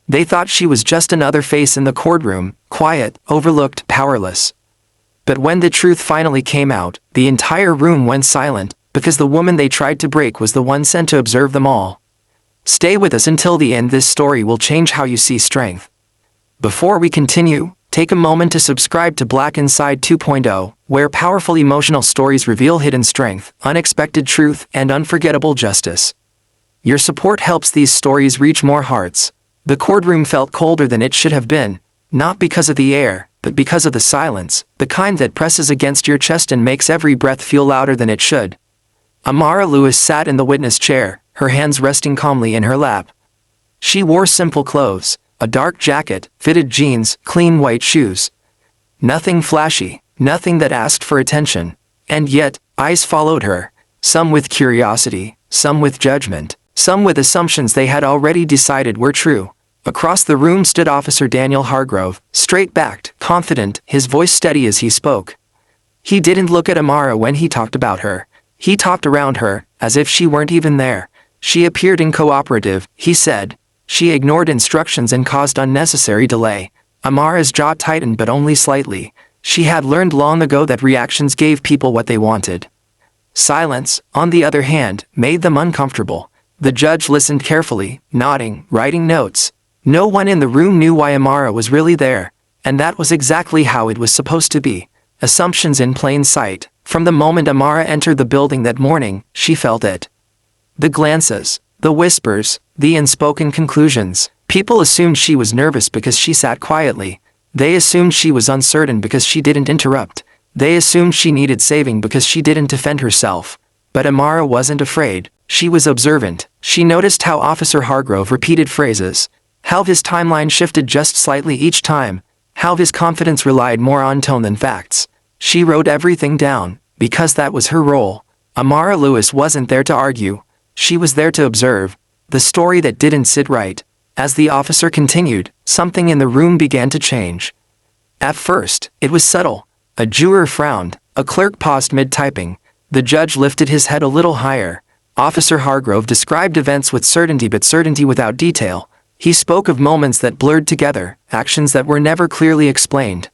They thought she was just another face in the courtroom, quiet, overlooked, powerless. But when the truth finally came out, the entire room went silent, because the woman they tried to break was the one sent to observe them all. Stay with us until the end. This story will change how you see strength. Before we continue, take a moment to subscribe to Black Inside 2.0, where powerful emotional stories reveal hidden strength, unexpected truth, and unforgettable justice. Your support helps these stories reach more hearts. The courtroom felt colder than it should have been, not because of the air, but because of the silence, the kind that presses against your chest and makes every breath feel louder than it should. Amara Lewis sat in the witness chair, her hands resting calmly in her lap. She wore simple clothes, a dark jacket, fitted jeans, clean white shoes. Nothing flashy, nothing that asked for attention. And yet, eyes followed her, some with curiosity, some with judgment, some with assumptions they had already decided were true. Across the room stood Officer Daniel Hargrove, straight-backed, confident, his voice steady as he spoke. He didn't look at Amara when he talked about her. He talked around her, as if she weren't even there. She appeared uncooperative, he said. She ignored instructions and caused unnecessary delay. Amara's jaw tightened, but only slightly. She had learned long ago that reactions gave people what they wanted. Silence, on the other hand, made them uncomfortable. The judge listened carefully, nodding, writing notes. No one in the room knew why Amara was really there, and that was exactly how it was supposed to be. Assumptions in plain sight. From the moment Amara entered the building that morning, she felt it. The glances, the whispers, the unspoken conclusions. People assumed she was nervous because she sat quietly. They assumed she was uncertain because she didn't interrupt. They assumed she needed saving because she didn't defend herself. But Amara wasn't afraid. She was observant. She noticed how Officer Hargrove repeated phrases, how his timeline shifted just slightly each time, how his confidence relied more on tone than facts. She wrote everything down, because that was her role. Amara Lewis wasn't there to argue. She was there to observe the story that didn't sit right. As the officer continued, something in the room began to change. At first, it was subtle. A juror frowned, a clerk paused mid-typing. The judge lifted his head a little higher. Officer Hargrove described events with certainty, but certainty without detail. He spoke of moments that blurred together, actions that were never clearly explained.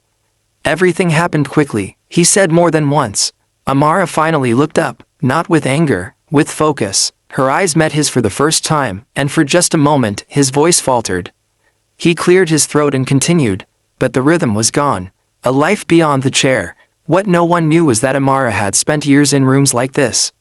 Everything happened quickly, he said more than once. Amara finally looked up, not with anger, with focus. Her eyes met his for the first time, and for just a moment, his voice faltered. He cleared his throat and continued, but the rhythm was gone. A life beyond the chair. What no one knew was that Amara had spent years in rooms like this.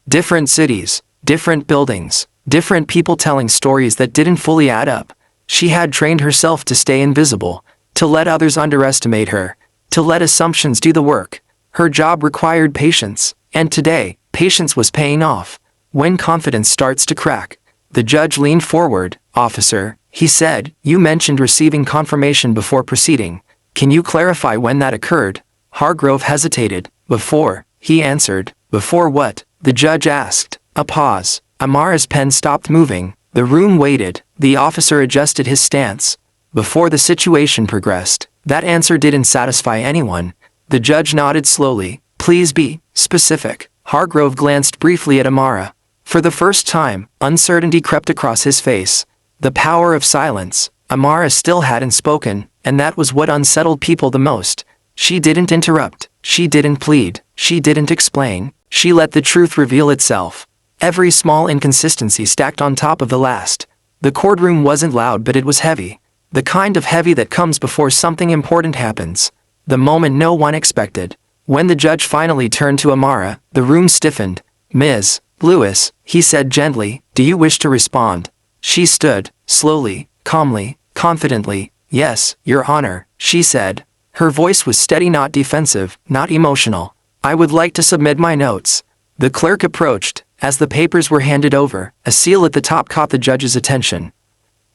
Different cities, different buildings, different people telling stories that didn't fully add up. She had trained herself to stay invisible, to let others underestimate her, to let assumptions do the work. Her job required patience, and today, patience was paying off. When confidence starts to crack, the judge leaned forward. Officer, he said, you mentioned receiving confirmation before proceeding. Can you clarify when that occurred? Hargrove hesitated. Before, he answered. Before what? The judge asked. A pause. Amara's pen stopped moving. The room waited. The officer adjusted his stance. Before the situation progressed. That answer didn't satisfy anyone. The judge nodded slowly. Please be specific. Hargrove glanced briefly at Amara. For the first time, uncertainty crept across his face. The power of silence. Amara still hadn't spoken, and that was what unsettled people the most. She didn't interrupt. She didn't plead. She didn't explain. She let the truth reveal itself. Every small inconsistency stacked on top of the last. The courtroom wasn't loud, but it was heavy. The kind of heavy that comes before something important happens. The moment no one expected. When the judge finally turned to Amara, the room stiffened. Ms. Lewis, he said gently, do you wish to respond? She stood, slowly, calmly, confidently. Yes, Your Honor, she said. Her voice was steady, not defensive, not emotional. I would like to submit my notes. The clerk approached. As the papers were handed over, a seal at the top caught the judge's attention.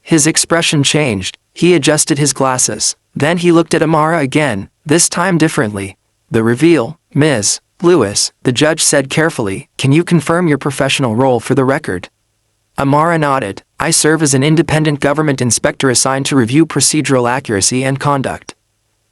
His expression changed. He adjusted his glasses. Then he looked at Amara again, this time differently. The reveal, Ms. Lewis, the judge said carefully, can you confirm your professional role for the record? Amara nodded. I serve as an independent government inspector assigned to review procedural accuracy and conduct.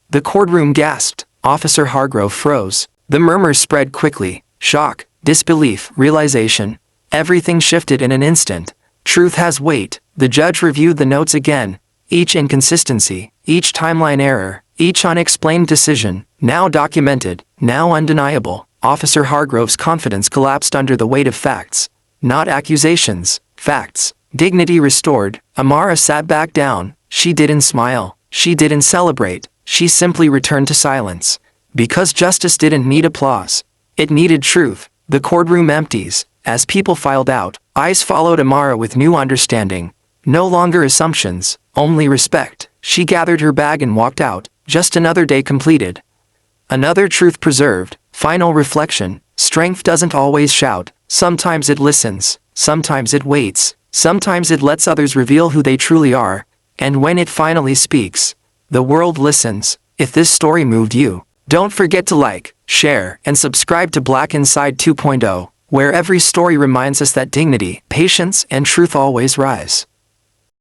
The courtroom gasped. Officer Hargrove froze. The murmurs spread quickly. Shock, disbelief, realization. Everything shifted in an instant. Truth has weight. The judge reviewed the notes again. Each inconsistency, each timeline error, each unexplained decision, now documented, now undeniable. Officer Hargrove's confidence collapsed under the weight of facts. Not accusations, facts. Dignity restored, Amara sat back down. She didn't smile. She didn't celebrate. She simply returned to silence. Because justice didn't need applause. It needed truth. The courtroom empties. As people filed out, eyes followed Amara with new understanding. No longer assumptions, only respect. She gathered her bag and walked out. Just another day completed. Another truth preserved. Final reflection. Strength doesn't always shout. Sometimes it listens. Sometimes it waits. Sometimes it lets others reveal who they truly are. And when it finally speaks, the world listens. If this story moved you, don't forget to like, share, and subscribe to Black Inside 2.0, where every story reminds us that dignity, patience, and truth always rise.